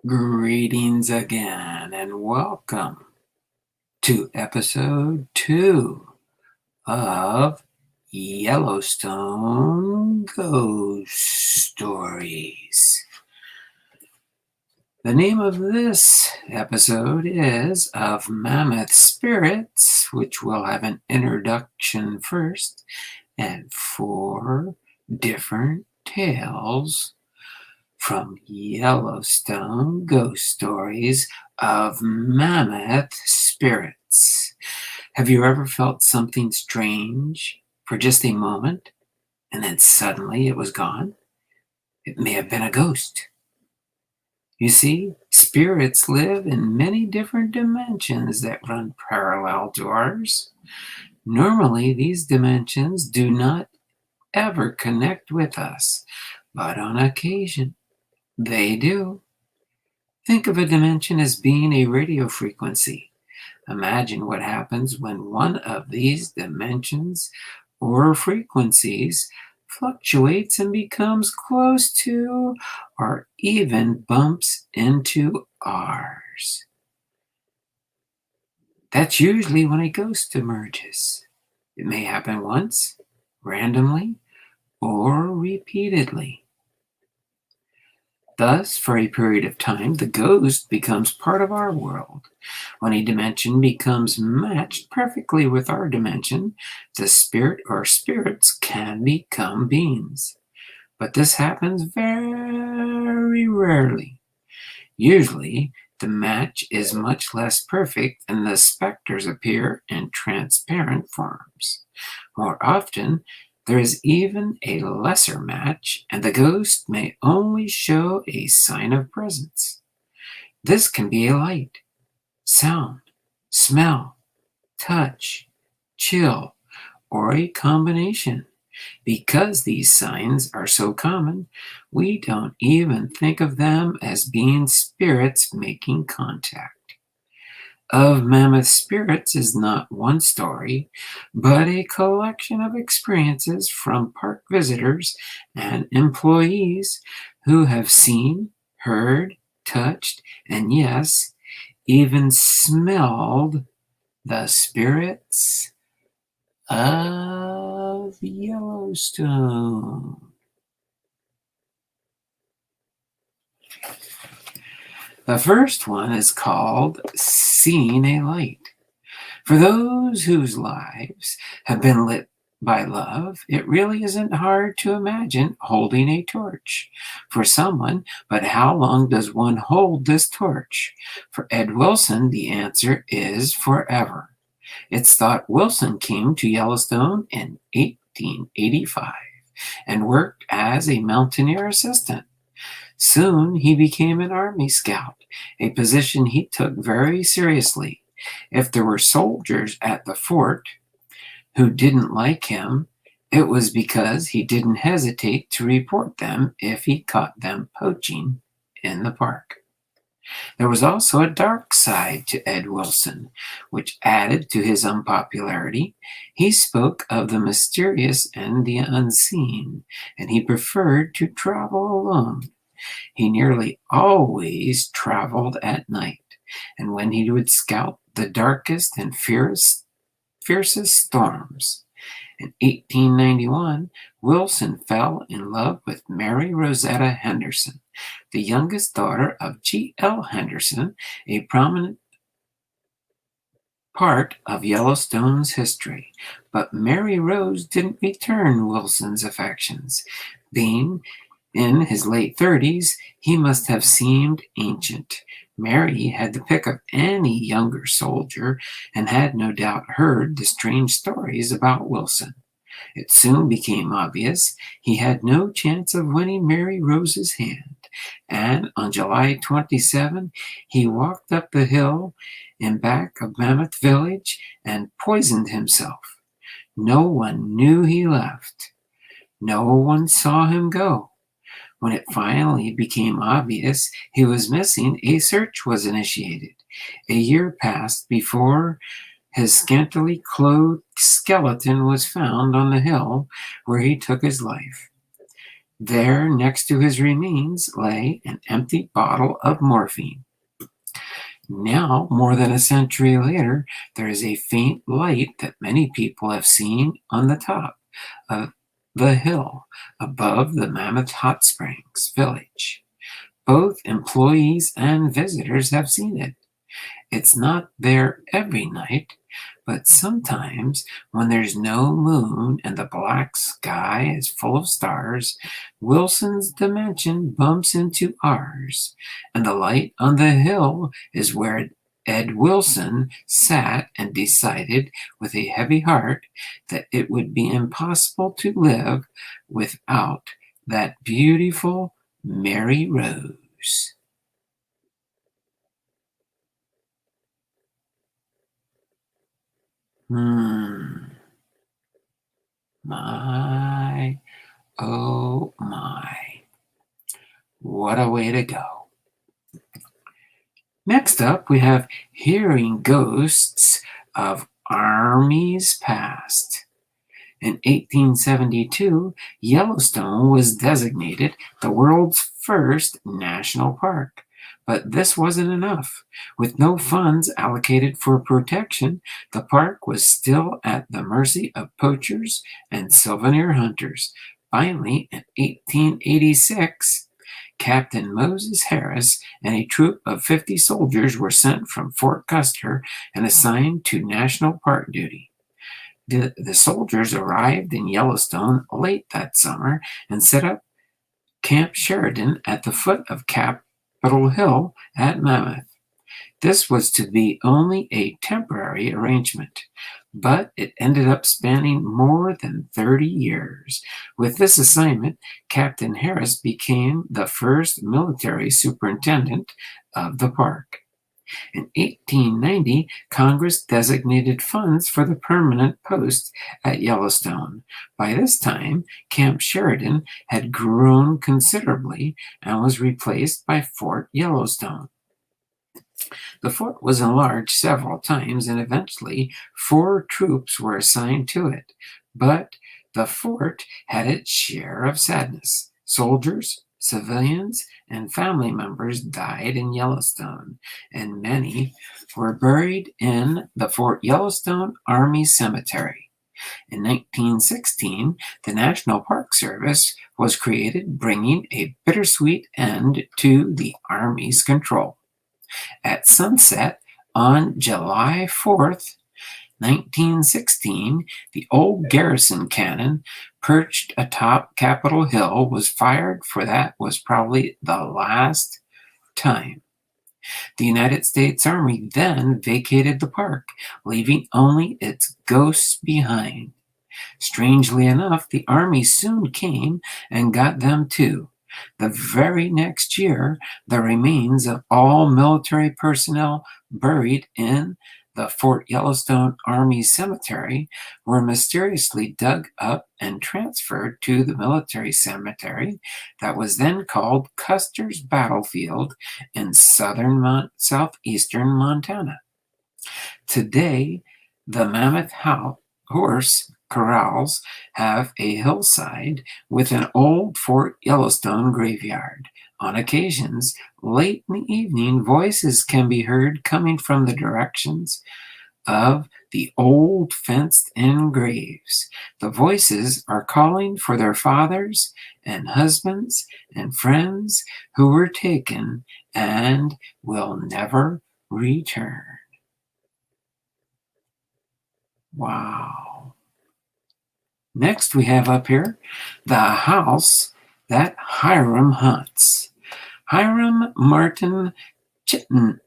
Greetings again and welcome to episode 2 of Yellowstone Ghost Stories. The name of this episode is Of Mammoth Spirits, which will have an introduction first, and 4 different tales from Yellowstone Ghost Stories of Mammoth Spirits. Have you ever felt something strange for just a moment and then suddenly it was gone? It may have been a ghost. You see, spirits live in many different dimensions that run parallel to ours. Normally, these dimensions do not ever connect with us, but on occasion, they do. Think of a dimension as being a radio frequency. Imagine what happens when one of these dimensions or frequencies fluctuates and becomes close to or even bumps into ours. That's usually when a ghost emerges. It may happen once, randomly, or repeatedly. Thus, for a period of time, the ghost becomes part of our world. When a dimension becomes matched perfectly with our dimension, the spirit or spirits can become beings. But this happens very rarely. Usually, the match is much less perfect and the specters appear in transparent forms. More often, there is even a lesser match, and the ghost may only show a sign of presence. This can be a light, sound, smell, touch, chill, or a combination. Because these signs are so common, we don't even think of them as being spirits making contact. Of Mammoth Spirits is not one story, but a collection of experiences from park visitors and employees who have seen, heard, touched, and yes, even smelled the spirits of Yellowstone. The first one is called Seeing a Light. For those whose lives have been lit by love, it really isn't hard to imagine holding a torch for someone, but how long does one hold this torch? For Ed Wilson, the answer is forever. It's thought Wilson came to Yellowstone in 1885 and worked as a mountaineer assistant. Soon he became an Army scout, a position he took very seriously. If there were soldiers at the fort who didn't like him, it was because he didn't hesitate to report them if he caught them poaching in the park. There was also a dark side to Ed Wilson, which added to his unpopularity. He spoke of the mysterious and the unseen, and he preferred to travel alone. He nearly always traveled at night, and when he would scout the darkest and fiercest storms. In 1891, Wilson fell in love with Mary Rosetta Henderson, the youngest daughter of G.L. Henderson, a prominent part of Yellowstone's history. But Mary Rose didn't return Wilson's affections. Being in his late 30s, he must have seemed ancient. Mary had the pick of any younger soldier and had no doubt heard the strange stories about Wilson. It soon became obvious he had no chance of winning Mary Rose's hand, and on July 27, he walked up the hill in back of Mammouth Village and poisoned himself. No one knew he left. No one saw him go. When it finally became obvious he was missing, a search was initiated. A year passed before his scantily clothed skeleton was found on the hill where he took his life. There, next to his remains, lay an empty bottle of morphine. Now, more than a century later, there is a faint light that many people have seen on the top of the hill above the Mammouth Hot Springs village. Both employees and visitors have seen it. It's not there every night, but sometimes when there's no moon and the black sky is full of stars, Wilson's dimension bumps into ours, and the light on the hill is where Ed Wilson sat and decided with a heavy heart that it would be impossible to live without that beautiful Mary Rose. My, oh my. What a way to go. Next up, we have Hearing Ghosts of Armies Past. In 1872, Yellowstone was designated the world's first national park. But this wasn't enough. With no funds allocated for protection, the park was still at the mercy of poachers and souvenir hunters. Finally, in 1886, Captain Moses Harris and a troop of 50 soldiers were sent from Fort Custer and assigned to national park duty. The soldiers arrived in Yellowstone late that summer and set up Camp Sheridan at the foot of Capitol Hill at Mammouth. This was to be only a temporary arrangement, but it ended up spanning more than 30 years. With this assignment, Captain Harris became the first military superintendent of the park. In 1890, Congress designated funds for the permanent post at Yellowstone. By this time, Camp Sheridan had grown considerably and was replaced by Fort Yellowstone. The fort was enlarged several times, and eventually 4 troops were assigned to it. But the fort had its share of sadness. Soldiers, civilians, and family members died in Yellowstone, and many were buried in the Fort Yellowstone Army Cemetery. In 1916, the National Park Service was created, bringing a bittersweet end to the Army's control. At sunset on July 4th, 1916, the old garrison cannon perched atop Capitol Hill was fired, for that was probably the last time. The United States Army then vacated the park, leaving only its ghosts behind. Strangely enough, the Army soon came and got them too. The very next year, the remains of all military personnel buried in the Fort Yellowstone Army Cemetery were mysteriously dug up and transferred to the military cemetery that was then called Custer's Battlefield in southeastern Montana. Today, the Mammoth Horse Corrals have a hillside with an old Fort Yellowstone graveyard. On occasions, late in the evening, voices can be heard coming from the directions of the old fenced-in graves. The voices are calling for their fathers and husbands and friends who were taken and will never return. Wow. Next we have up here the house that Hiram hunts. Hiram Martin Chittenden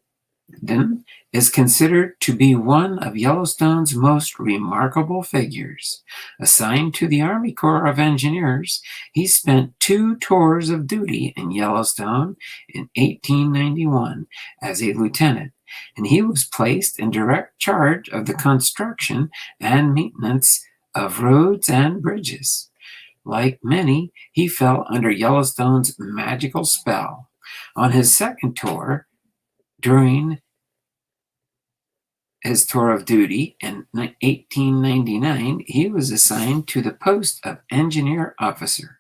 is considered to be one of Yellowstone's most remarkable figures. Assigned to the Army Corps of Engineers, he spent 2 tours of duty in Yellowstone in 1891 as a lieutenant, and he was placed in direct charge of the construction and maintenance of roads and bridges. Like many, he fell under Yellowstone's magical spell. On his second tour, during his tour of duty in 1899, he was assigned to the post of engineer officer.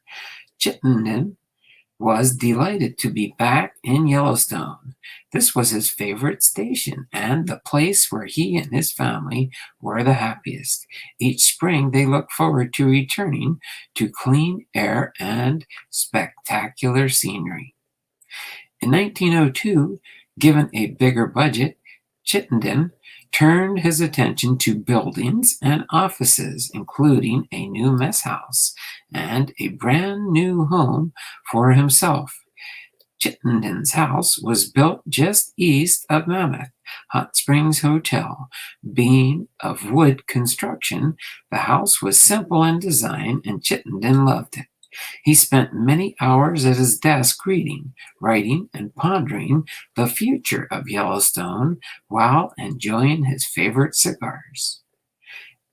Chittenden was delighted to be back in Yellowstone. This was his favorite station and the place where he and his family were the happiest. Each spring they looked forward to returning to clean air and spectacular scenery. In 1902, given a bigger budget, Chittenden turned his attention to buildings and offices, including a new mess house and a brand new home for himself. Chittenden's house was built just east of Mammouth Hot Springs Hotel. Being of wood construction, the house was simple in design, and Chittenden loved it. He spent many hours at his desk reading, writing, and pondering the future of Yellowstone while enjoying his favorite cigars.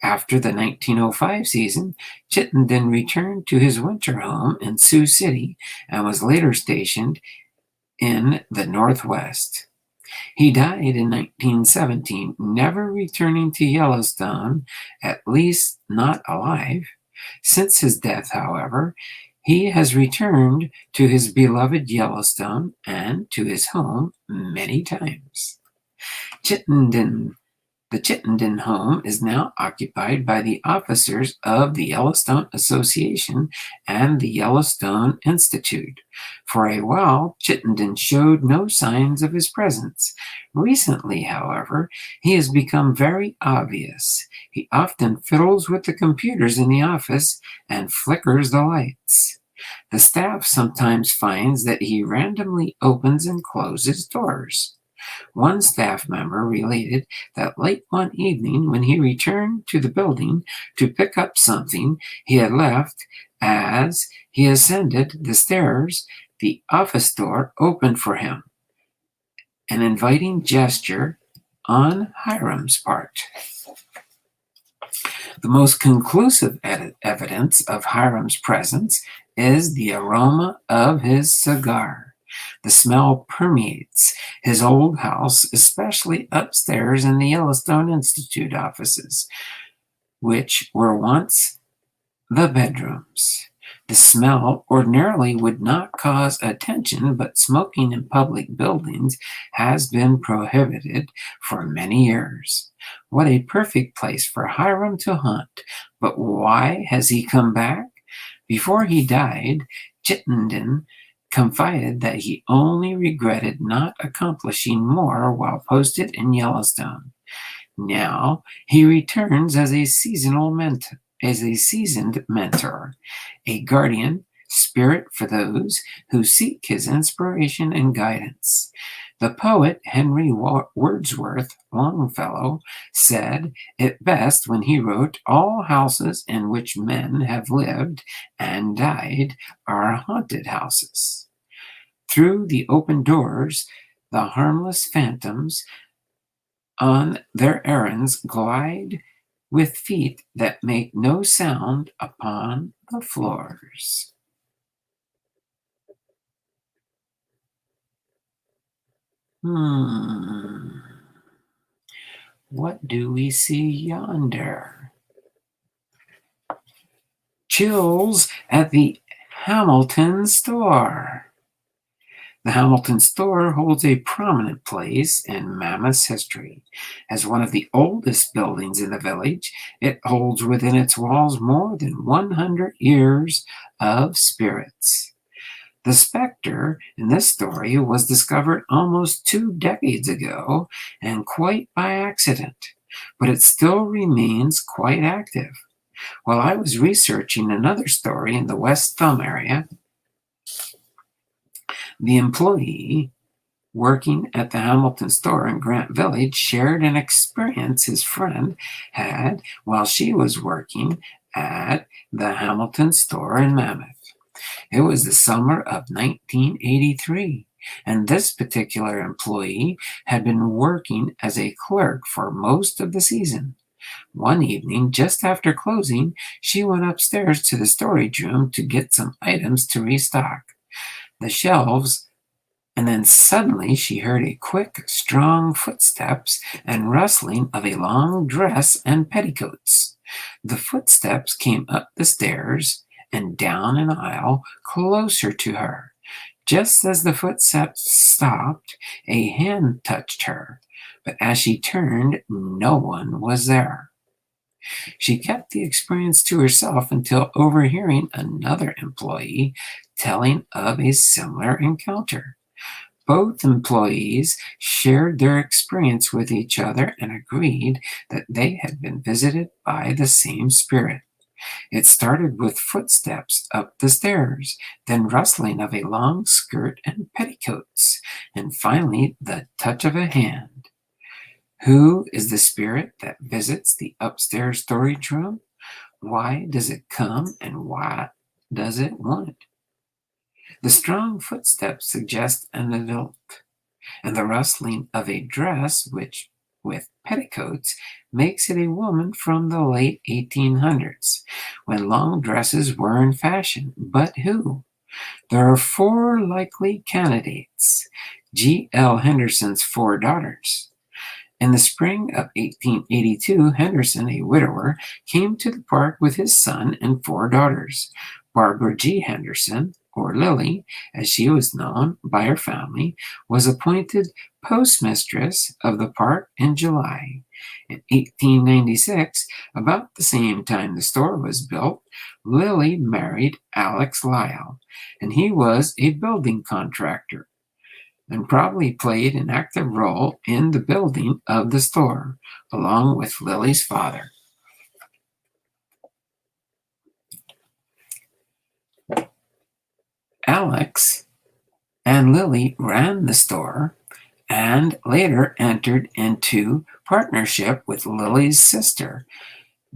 After the 1905 season, Chittenden returned to his winter home in Sioux City and was later stationed in the Northwest. He died in 1917, never returning to Yellowstone, at least not alive. Since his death, however, he has returned to his beloved Yellowstone and to his home many times. The Chittenden home is now occupied by the officers of the Yellowstone Association and the Yellowstone Institute. For a while, Chittenden showed no signs of his presence. Recently, however, he has become very obvious. He often fiddles with the computers in the office and flickers the lights. The staff sometimes finds that he randomly opens and closes doors. One staff member related that late one evening, when he returned to the building to pick up something he had left, as he ascended the stairs, the office door opened for him, an inviting gesture on Hiram's part. The most conclusive evidence of Hiram's presence is the aroma of his cigar. The smell permeates his old house, especially upstairs in the Yellowstone Institute offices, which were once the bedrooms. The smell ordinarily would not cause attention, but smoking in public buildings has been prohibited for many years. What a perfect place for Hiram to hunt. But why has he come back? Before he died, Chittenden confided that he only regretted not accomplishing more while posted in Yellowstone. Now he returns as a seasoned mentor, a guardian spirit for those who seek his inspiration and guidance. The poet Henry Wordsworth Longfellow said it best when he wrote, "All houses in which men have lived and died are haunted houses. Through the open doors, the harmless phantoms on their errands glide with feet that make no sound upon the floors." What do we see yonder? Chills at the Hamilton store. The Hamilton store holds a prominent place in Mammoth's history. As one of the oldest buildings in the village, it holds within its walls more than 100 years of spirits. The specter in this story was discovered almost 2 decades ago, and quite by accident, but it still remains quite active. While I was researching another story in the West Thumb area, the employee working at the Hamilton store in Grant Village shared an experience his friend had while she was working at the Hamilton store in Mammouth. It was the summer of 1983, and this particular employee had been working as a clerk for most of the season. One evening, just after closing, she went upstairs to the storage room to get some items to restock the shelves, and then suddenly she heard a quick, strong footsteps and rustling of a long dress and petticoats. The footsteps came up the stairs, and down an aisle closer to her. Just as the footsteps stopped, a hand touched her, but as she turned, no one was there. She kept the experience to herself until overhearing another employee telling of a similar encounter. Both employees shared their experience with each other and agreed that they had been visited by the same spirit. It started with footsteps up the stairs, then rustling of a long skirt and petticoats, and finally the touch of a hand. Who is the spirit that visits the upstairs storage room? Why does it come, and what does it want? The strong footsteps suggest an adult, and the rustling of a dress, which with petticoats, makes it a woman from the late 1800s, when long dresses were in fashion. But who? There are 4 likely candidates. G. L. Henderson's 4 daughters. In the spring of 1882, Henderson, a widower, came to the park with his son and 4 daughters. Barbara G. Henderson, or Lily, as she was known by her family, was appointed postmistress of the park in July. In 1896, about the same time the store was built, Lily married Alex Lyle, and he was a building contractor and probably played an active role in the building of the store, along with Lily's father. Alex and Lily ran the store and later entered into partnership with Lily's sister,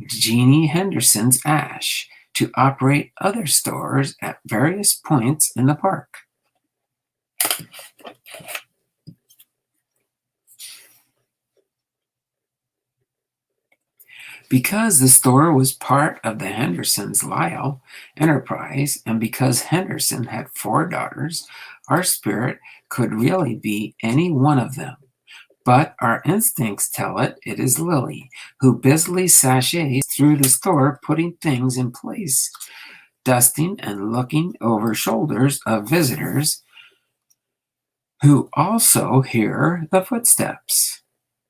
Jeannie Henderson's Ash, to operate other stores at various points in the park. Because the store was part of the Henderson's Lyle enterprise, and because Henderson had 4 daughters, our spirit could really be any one of them. But our instincts tell it is Lily, who busily sashays through the store, putting things in place, dusting and looking over shoulders of visitors who also hear the footsteps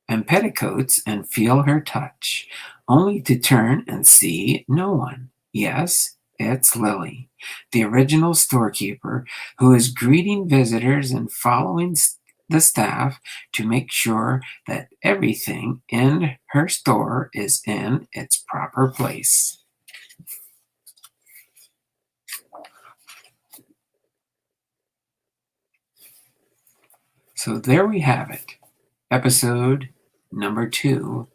and petticoats and feel her touch, only to turn and see no one. Yes, it's Lily, the original storekeeper, who is greeting visitors and following the staff to make sure that everything in her store is in its proper place. So there we have it. Episode number 2,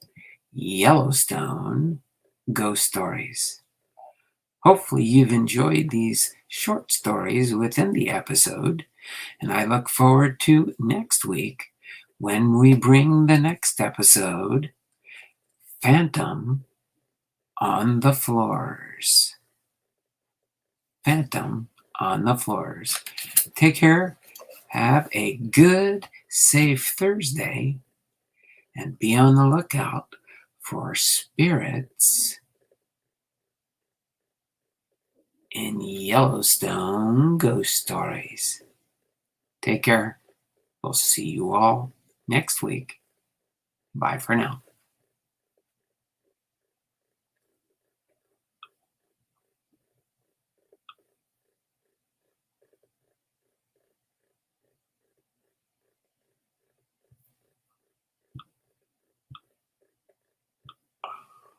Yellowstone Ghost Stories. Hopefully you've enjoyed these short stories within the episode, and I look forward to next week when we bring the next episode, Phantom on the Floors. Phantom on the Floors. Take care. Have a good, safe Thursday, and be on the lookout for spirits in Yellowstone ghost stories. Take care. We'll see you all next week. Bye for now.